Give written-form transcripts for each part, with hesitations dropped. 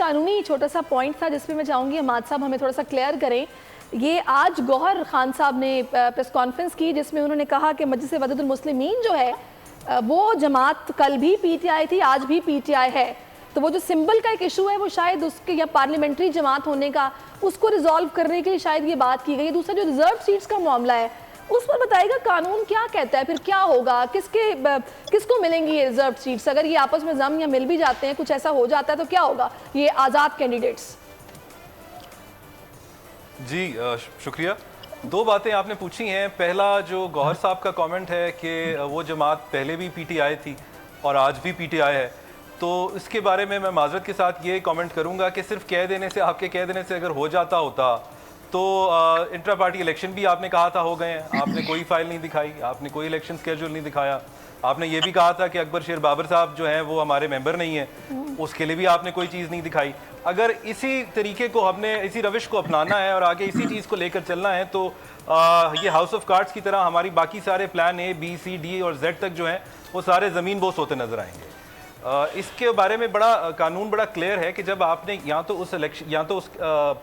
कानूनी छोटा सा पॉइंट था जिसमें मैं चाहूँगी हमाद साहब हमें थोड़ा सा क्लियर करें। ये आज गौहर खान साहब ने प्रेस कॉन्फ्रेंस की जिसमें उन्होंने कहा कि मजलिस वहदतुल मुस्लिमीन जो है वो जमात कल भी पीटीआई थी, आज भी पीटीआई है। तो वो जो सिंबल का एक इशू है वो शायद उसके या पार्लियामेंट्री जमात होने का उसको रिजॉल्व करने के लिए शायद ये बात की गई। दूसरा जो रिजर्व सीट्स का मामला है उस पर बताइएगा कानून क्या कहता है, फिर क्या होगा, किसको मिलेंगी ये रिजर्व सीट्स? अगर ये आपस में जम या मिल भी जाते हैं, कुछ ऐसा हो जाता है तो क्या होगा ये आज़ाद कैंडिडेट्स? जी शुक्रिया। दो बातें आपने पूछी हैं। पहला जो गौहर साहब का कमेंट है कि वो जमात पहले भी पीटीआई थी और आज भी पीटीआई है, तो इसके बारे में मैं माजरत के साथ ये कमेंट करूंगा कि सिर्फ कह देने से, आपके कह देने से अगर हो जाता होता तो इंट्रा पार्टी इलेक्शन भी आपने कहा था हो गए हैं। आपने कोई फाइल नहीं दिखाई, आपने कोई इलेक्शन स्केड्यूल नहीं दिखाया। आपने ये भी कहा था कि अकबर शेर बाबर साहब जो हैं वो हमारे मेंबर नहीं है, उसके लिए भी आपने कोई चीज़ नहीं दिखाई। अगर इसी तरीके को हमने, इसी रविश को अपनाना है और आगे इसी चीज़ को लेकर चलना है तो ये हाउस ऑफ कार्ड्स की तरह हमारी बाकी सारे plan A B C D और जेड तक जो हैं वो सारे ज़मीन बोस होते नजर आएंगे। इसके बारे में कानून बड़ा क्लियर है कि जब आपने या तो उस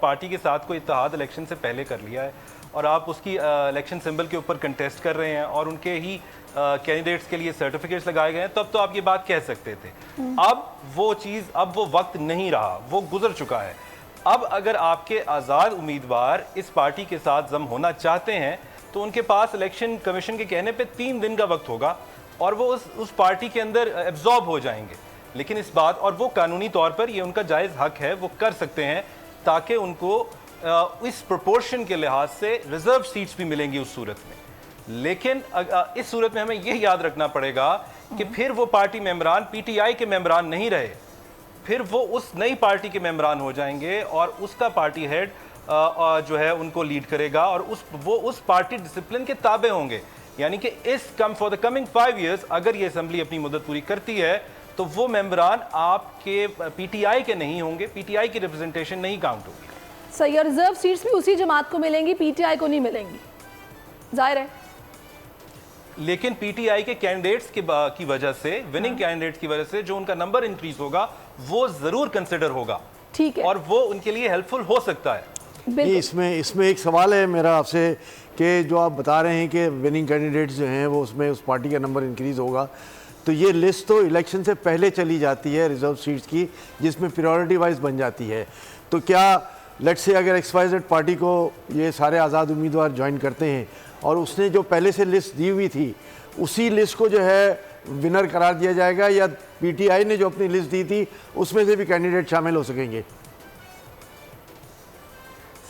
पार्टी के साथ कोई इत्तेहाद इलेक्शन से पहले कर लिया है और आप उसकी इलेक्शन सिंबल के ऊपर कंटेस्ट कर रहे हैं और उनके ही कैंडिडेट्स के लिए सर्टिफिकेट्स लगाए गए हैं, तब तो आप ये बात कह सकते थे। अब वो वक्त नहीं रहा, वो गुजर चुका है। अब अगर आपके आज़ाद उम्मीदवार इस पार्टी के साथ जम होना चाहते हैं तो उनके पास इलेक्शन कमीशन के कहने पे 3 दिन का वक्त होगा और वो उस पार्टी के अंदर एब्जॉर्ब हो जाएंगे। लेकिन इस बात, और वो कानूनी तौर पर ये उनका जायज़ हक है, वो कर सकते हैं ताकि उनको इस प्रोपोर्शन के लिहाज से रिजर्व सीट्स भी मिलेंगी उस सूरत में। लेकिन इस सूरत में हमें यह याद रखना पड़ेगा कि फिर वो पार्टी मेंबरान पीटीआई के मेंबरान नहीं रहे, फिर वो उस नई पार्टी के मेंबरान हो जाएंगे और उसका पार्टी हेड जो है उनको लीड करेगा और वो उस पार्टी डिसिप्लिन के ताबे होंगे। यानी कि फॉर द कमिंग 5 years अगर ये असेंबली अपनी मुद्दत पूरी करती है तो वो मेंबरान आपके पीटीआई के नहीं होंगे, पीटीआई की रिप्रेजेंटेशन नहीं काउंट होगी। सही, और रिजर्व सीट्स भी उसी जमात को मिलेंगी, पीटीआई को नहीं मिलेंगी, जाहिर है। लेकिन पीटीआई के कैंडिडेट्स की वजह से, विनिंग कैंडिडेट्स की वजह से जो उनका नंबर इंक्रीज होगा वो जरूर कंसिडर होगा, ठीक है, और वो उनके लिए हेल्पफुल हो सकता है। इसमें एक सवाल है मेरा आपसे कि जो आप बता रहे हैं कि विनिंग कैंडिडेट्स जो हैं वो उसमें उस पार्टी का नंबर इंक्रीज़ होगा, तो ये लिस्ट तो इलेक्शन से पहले चली जाती है रिजर्व सीट्स की, जिसमें प्रायोरिटी वाइज बन जाती है। तो क्या लेट्स से अगर XYZ पार्टी को ये सारे आज़ाद उम्मीदवार ज्वाइन करते हैं और उसने जो पहले से लिस्ट दी हुई थी उसी लिस्ट को जो है विनर करार दिया जाएगा, या पीटीआई ने जो अपनी लिस्ट दी थी उसमें से भी कैंडिडेट शामिल हो सकेंगे?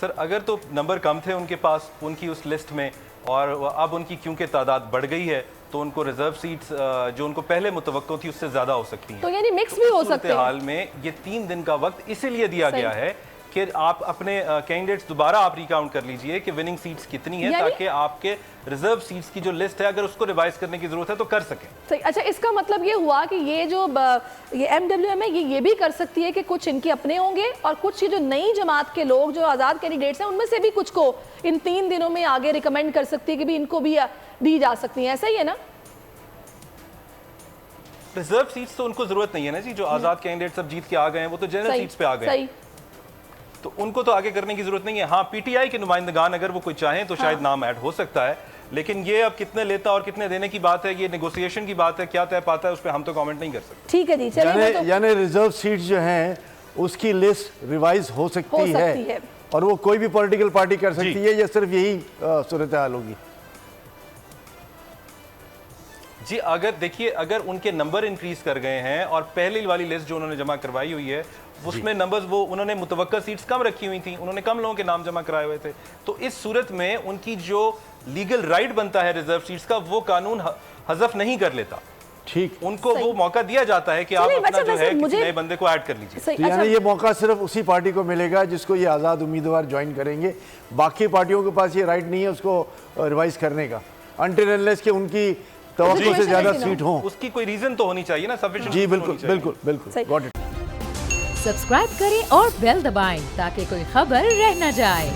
सर अगर तो नंबर कम थे उनके पास उनकी उस लिस्ट में, और अब उनकी क्योंकि तादाद बढ़ गई है तो उनको रिजर्व सीट्स जो उनको पहले मुतवक्को थी उससे ज़्यादा हो सकती हैं। तो यानी मिक्स भी हो सकते हैं। हाल में ये 3 दिन का वक्त इसीलिए दिया गया है कि आप अपने कैंडिडेट्स दोबारा आप रिकाउंट कर लीजिए कि विनिंग सीट्स कितनी है, ताकि आपके रिजर्व सीट्स की जो लिस्ट है अगर उसको रिवाइज करने की जरूरत है तो कर सकें। सही, अच्छा, इसका मतलब ये हुआ कि ये जो ये MWM है ये भी कर सकती है कि कुछ इनके अपने होंगे और कुछ ये जो नई जमात के लोग जो आज़ाद कैंडिडेट्स हैं उनमें से भी कुछ को इन 3 दिनों में आगे रिकमेंड कर सकती है कि भी इनको भी दी जा सकती है, ऐसा ही है ना? रिजर्व सीट्स तो उनको जरूरत नहीं है ना जी, जो आज़ाद कैंडिडेट सब जीत के आ गए हैं वो तो जनरल सीट्स पे आ गए, तो उनको तो आगे करने की जरूरत नहीं है। हाँ, पीटीआई के नुमाइंदगान अगर वो कोई चाहें तो शायद नाम ऐड हो सकता है, लेकिन ये अब कितने लेता और कितने देने की बात है, ये नेगोशिएशन की बात है, क्या तय पाता है उस पर हम तो कमेंट नहीं कर सकते। ठीक है जी, चलिए। यानी रिजर्व सीट्स जो हैं उसकी लिस्ट रिवाइज हो सकती है और वो कोई भी पॉलिटिकल पार्टी कर सकती है, या सिर्फ यही सूरत हाल होगी? जी अगर देखिए, अगर उनके नंबर इंक्रीज कर गए हैं और पहली वाली लिस्ट जो उन्होंने जमा करवाई हुई है उसमें नंबर्स वो उन्होंने मुतवक्का सीट्स कम रखी हुई थी, उन्होंने कम लोगों के नाम जमा कराए हुए थे, तो इस सूरत में उनकी जो लीगल राइट बनता है रिजर्व सीट्स का वो कानून हज़फ नहीं कर लेता। ठीक, उनको वो मौका दिया जाता है कि आप अपना जो है किसी नए बंदे को ऐड कर लीजिए। तो यानी ये मौका सिर्फ उसी पार्टी को मिलेगा जिसको ये आज़ाद उम्मीदवार ज्वाइन करेंगे, बाकी पार्टियों के पास ये राइट नहीं है उसको रिवाइज करने का, अनटिल अनलेस कि उनकी तवक्को से ज्यादा सीट हो। उसकी कोई रीजन तो होनी चाहिए ना, सफिशिएंट। जी बिल्कुल बिल्कुल बिल्कुल, गॉट इट। सब्सक्राइब करें और बेल दबाएं ताकि कोई खबर रह न जाए।